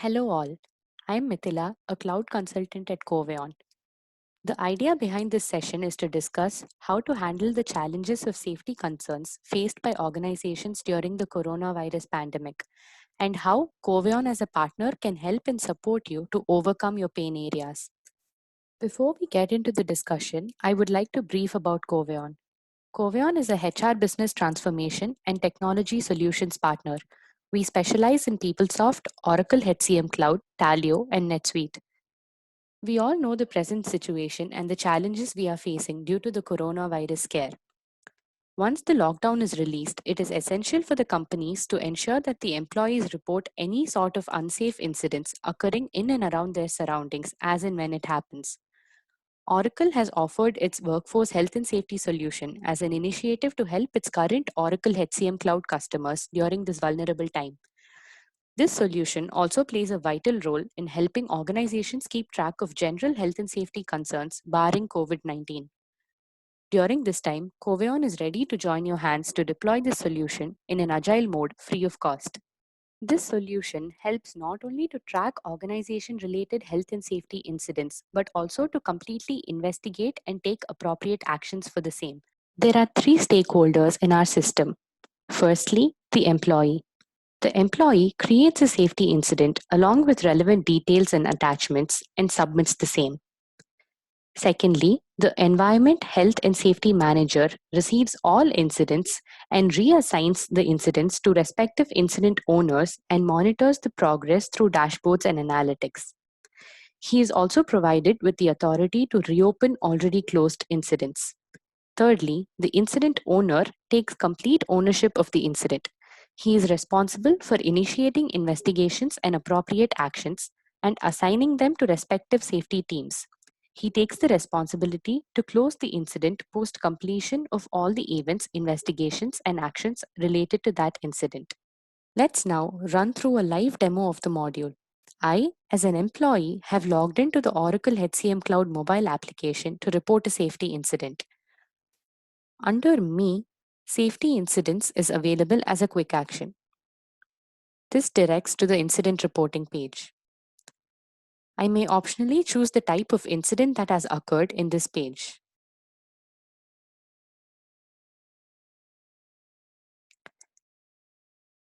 Hello all, I'm Mithila, a cloud consultant at Coveon. The idea behind this session is to discuss how to handle the challenges of safety concerns faced by organizations during the coronavirus pandemic and how Coveon as a partner can help and support you to overcome your pain areas. Before we get into the discussion, I would like to brief about Coveon. Coveon is a HR business transformation and technology solutions partner. We specialize in PeopleSoft, Oracle HCM Cloud, Taleo, and NetSuite. We all know the present situation and the challenges we are facing due to the coronavirus scare. Once the lockdown is released, it is essential for the companies to ensure that the employees report any sort of unsafe incidents occurring in and around their surroundings as and when it happens. Oracle has offered its workforce health and safety solution as an initiative to help its current Oracle HCM Cloud customers during this vulnerable time. This solution also plays a vital role in helping organizations keep track of general health and safety concerns barring COVID 19. During this time, Coveon is ready to join your hands to deploy this solution in an agile mode free of cost. This solution helps not only to track organization related health and safety incidents, but also to completely investigate and take appropriate actions for the same. There are three stakeholders in our system. Firstly, the employee. The employee creates a safety incident along with relevant details and attachments and submits the same. Secondly, the environment health and safety manager receives all incidents and reassigns the incidents to respective incident owners and monitors the progress through dashboards and analytics. He is also provided with the authority to reopen already closed incidents. Thirdly, the incident owner takes complete ownership of the incident. He is responsible for initiating investigations and appropriate actions and assigning them to respective safety teams. He takes the responsibility to close the incident post completion of all the events, investigations, and actions related to that incident. Let's now run through a live demo of the module. I, as an employee, have logged into the Oracle HCM Cloud mobile application to report a safety incident. Under Me, Safety Incidents is available as a quick action. This directs to the incident reporting page. I may optionally choose the type of incident that has occurred in this page.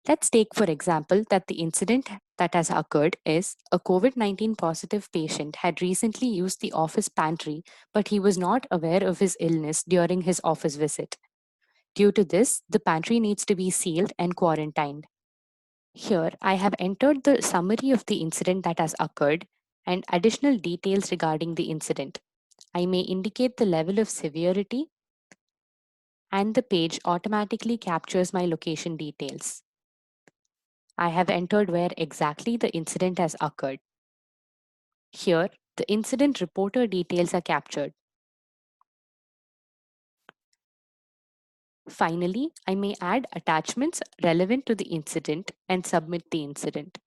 Let's take, for example, that the incident that has occurred is a COVID 19 positive patient had recently used the office pantry, but he was not aware of his illness during his office visit. Due to this, the pantry needs to be sealed and quarantined. Here, I have entered the summary of the incident that has occurred and additional details regarding the incident. I may indicate the level of severity, and the page automatically captures my location details. I have entered where exactly the incident has occurred. Here, the incident reporter details are captured. Finally, I may add attachments relevant to the incident and submit the incident.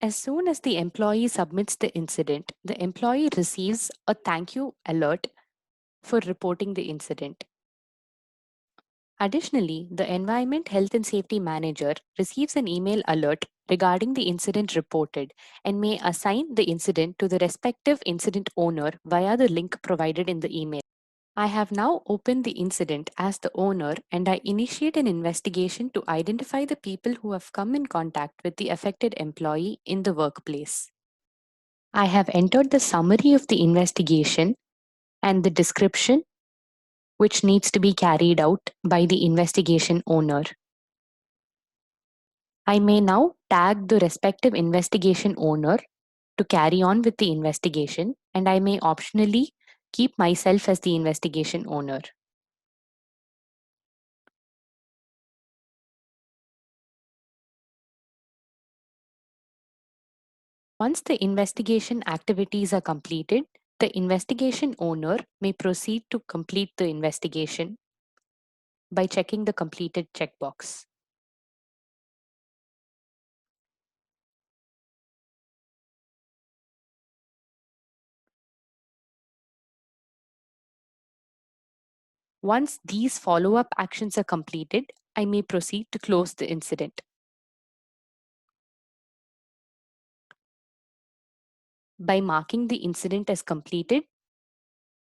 As soon as the employee submits the incident, the employee receives a thank you alert for reporting the incident. Additionally, the Environment Health and Safety Manager receives an email alert regarding the incident reported and may assign the incident to the respective incident owner via the link provided in the email. I have now opened the incident as the owner and I initiate an investigation to identify the people who have come in contact with the affected employee in the workplace. I have entered the summary of the investigation and the description which needs to be carried out by the investigation owner. I may now tag the respective investigation owner to carry on with the investigation, and I may optionally keep myself as the investigation owner. Once the investigation activities are completed, the investigation owner may proceed to complete the investigation by checking the completed checkbox. Once these follow-up actions are completed, I may proceed to close the incident. By marking the incident as completed,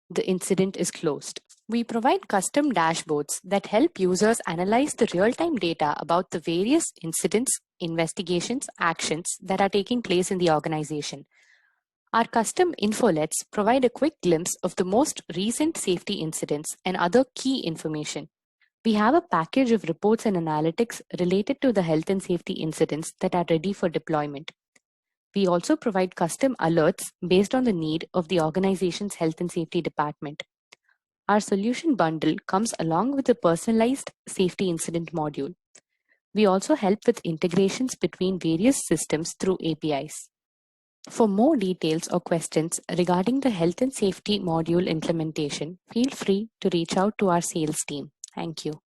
the incident is closed. We provide custom dashboards that help users analyze the real-time data about the various incidents, investigations, actions that are taking place in the organization. Our custom infolets provide a quick glimpse of the most recent safety incidents and other key information. We have a package of reports and analytics related to the health and safety incidents that are ready for deployment. We also provide custom alerts based on the need of the organization's health and safety department. Our solution bundle comes along with a personalized safety incident module. We also help with integrations between various systems through APIs. For more details or questions regarding the health and safety module implementation, feel free to reach out to our sales team. Thank you.